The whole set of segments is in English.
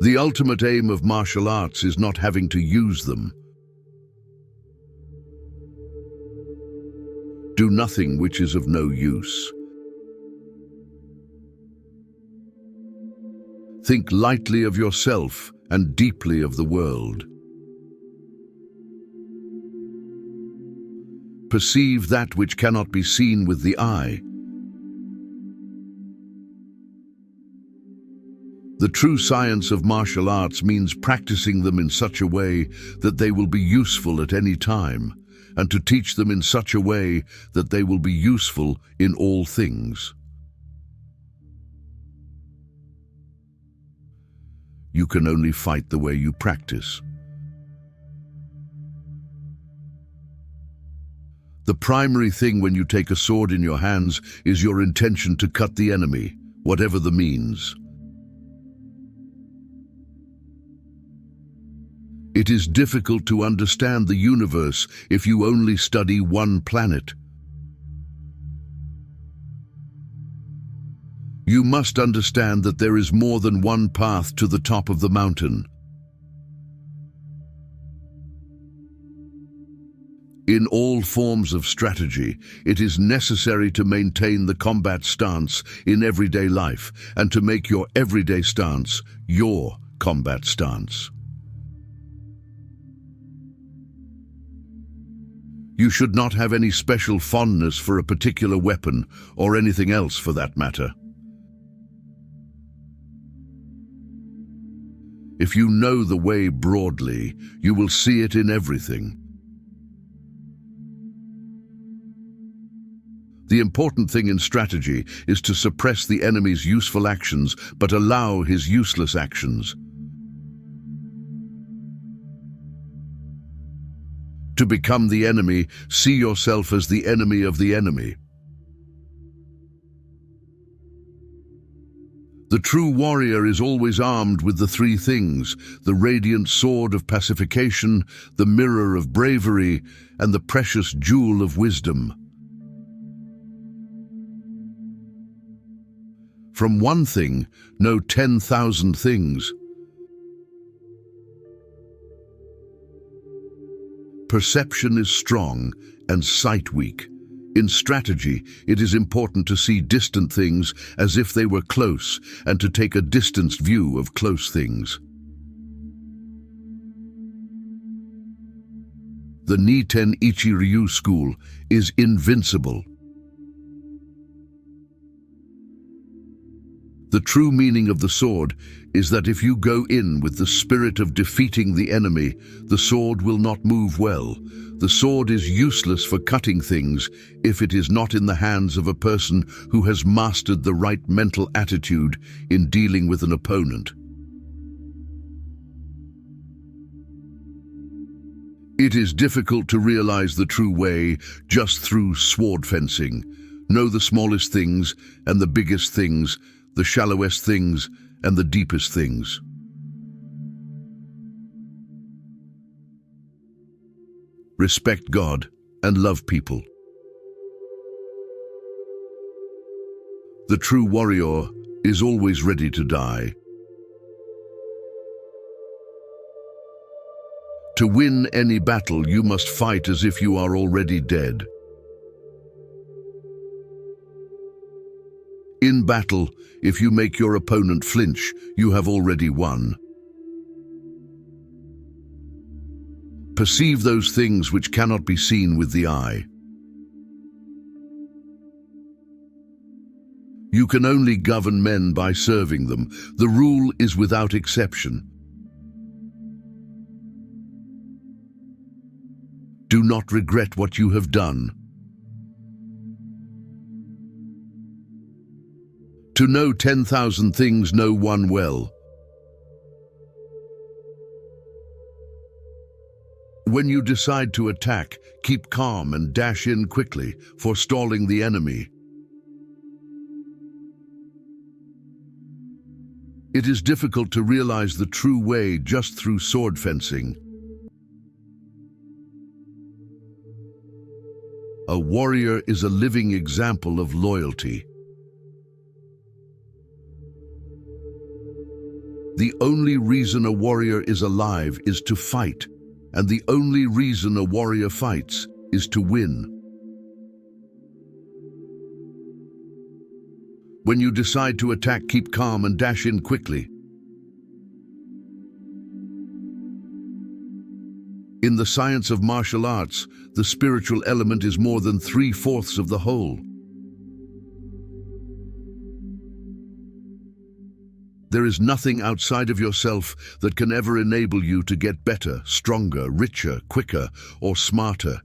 The ultimate aim of martial arts is not having to use them. Do nothing which is of no use. Think lightly of yourself and deeply of the world. Perceive that which cannot be seen with the eye. The true science of martial arts means practicing them in such a way that they will be useful at any time, and to teach them in such a way that they will be useful in all things. You can only fight the way you practice. The primary thing when you take a sword in your hands is your intention to cut the enemy, whatever the means. It is difficult to understand the universe if you only study one planet. You must understand that there is more than one path to the top of the mountain. In all forms of strategy, it is necessary to maintain the combat stance in everyday life and to make your everyday stance your combat stance. You should not have any special fondness for a particular weapon or anything else for that matter. If you know the way broadly, you will see it in everything. The important thing in strategy is to suppress the enemy's useful actions but allow his useless actions. To become the enemy, see yourself as the enemy of the enemy. The true warrior is always armed with the three things: the radiant sword of pacification, the mirror of bravery, and the precious jewel of wisdom. From one thing, know 10,000 things. Perception is strong and sight weak. In strategy, it is important to see distant things as if they were close and to take a distanced view of close things. The Niten Ichi-ryū school is invincible. The true meaning of the sword is that if you go in with the spirit of defeating the enemy, the sword will not move well. The sword is useless for cutting things if it is not in the hands of a person who has mastered the right mental attitude in dealing with an opponent. It is difficult to realize the true way just through sword fencing. Know the smallest things and the biggest things, the shallowest things and the deepest things. Respect God and love people. The true warrior is always ready to die. To win any battle, you must fight as if you are already dead. In battle, if you make your opponent flinch, you have already won. Perceive those things which cannot be seen with the eye. You can only govern men by serving them. The rule is without exception. Do not regret what you have done. To know 10,000 things, know one well. When you decide to attack, keep calm and dash in quickly, forestalling the enemy. It is difficult to realize the true way just through sword fencing. A warrior is a living example of loyalty. The only reason a warrior is alive is to fight, and the only reason a warrior fights is to win. When you decide to attack, keep calm and dash in quickly. In the science of martial arts, the spiritual element is more than 3/4 of the whole. There is nothing outside of yourself that can ever enable you to get better, stronger, richer, quicker, or smarter.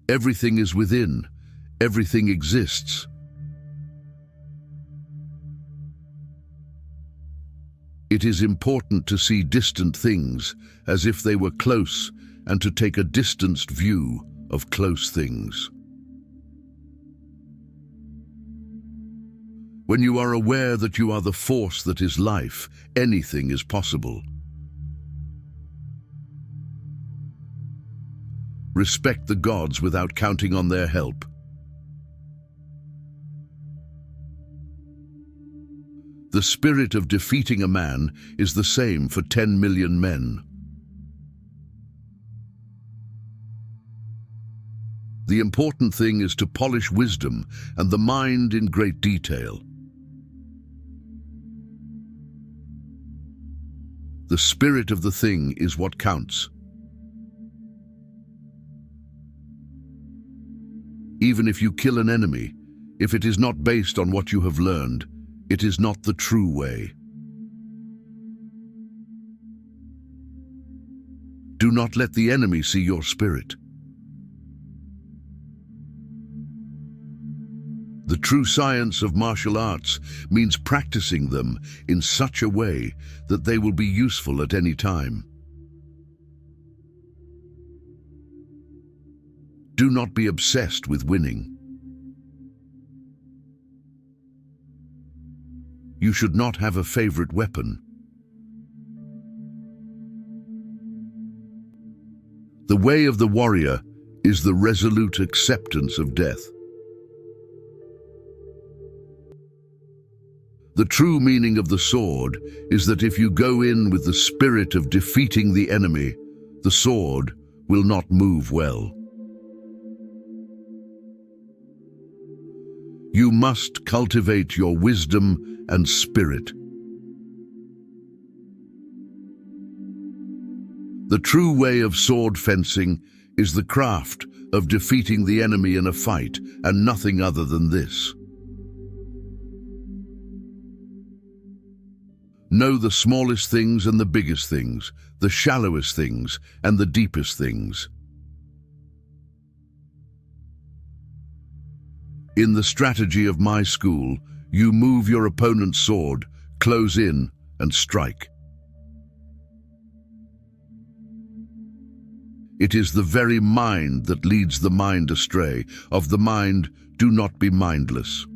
Everything is within. Everything exists. It is important to see distant things as if they were close, and to take a distanced view of close things. When you are aware that you are the force that is life, anything is possible. Respect the gods without counting on their help. The spirit of defeating a man is the same for 10 million men. The important thing is to polish wisdom and the mind in great detail. The spirit of the thing is what counts. Even if you kill an enemy, if it is not based on what you have learned, it is not the true way. Do not let the enemy see your spirit. The true science of martial arts means practicing them in such a way that they will be useful at any time. Do not be obsessed with winning. You should not have a favorite weapon. The way of the warrior is the resolute acceptance of death. The true meaning of the sword is that if you go in with the spirit of defeating the enemy, the sword will not move well. You must cultivate your wisdom and spirit. The true way of sword fencing is the craft of defeating the enemy in a fight, and nothing other than this. Know the smallest things and the biggest things, the shallowest things and the deepest things. In the strategy of my school, you move your opponent's sword, close in, and strike. It is the very mind that leads the mind astray. Of the mind, do not be mindless.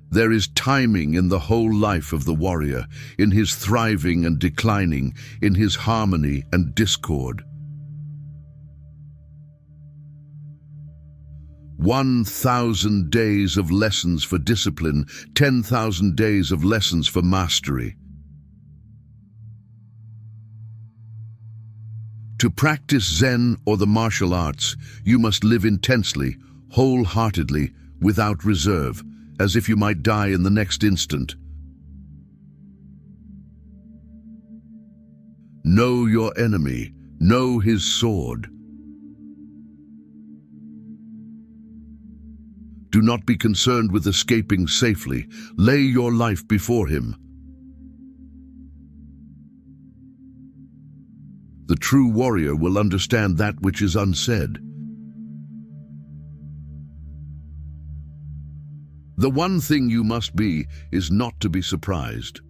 There is timing in the whole life of the warrior, in his thriving and declining, in his harmony and discord. 1,000 days of lessons for discipline, 10,000 days of lessons for mastery. To practice Zen or the martial arts, you must live intensely, wholeheartedly, without reserve, as if you might die in the next instant. Know your enemy, know his sword. Do not be concerned with escaping safely. Lay your life before him. The true warrior will understand that which is unsaid. The one thing you must be is not to be surprised.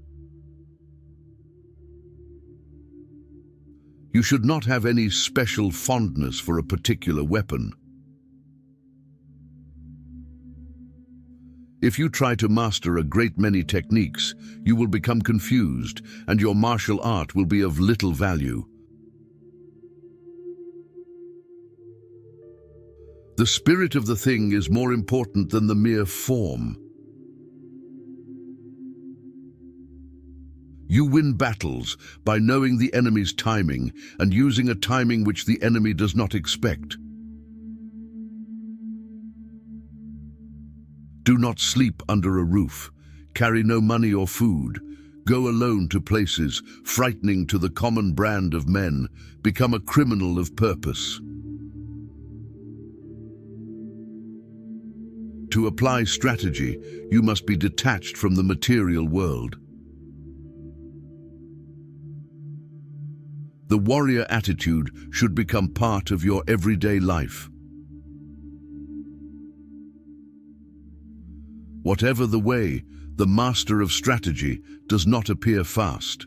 You should not have any special fondness for a particular weapon. If you try to master a great many techniques, you will become confused, and your martial art will be of little value. The spirit of the thing is more important than the mere form. You win battles by knowing the enemy's timing and using a timing which the enemy does not expect. Do not sleep under a roof. Carry no money or food. Go alone to places frightening to the common brand of men. Become a criminal of purpose. To apply strategy, you must be detached from the material world. The warrior attitude should become part of your everyday life. Whatever the way, the master of strategy does not appear fast.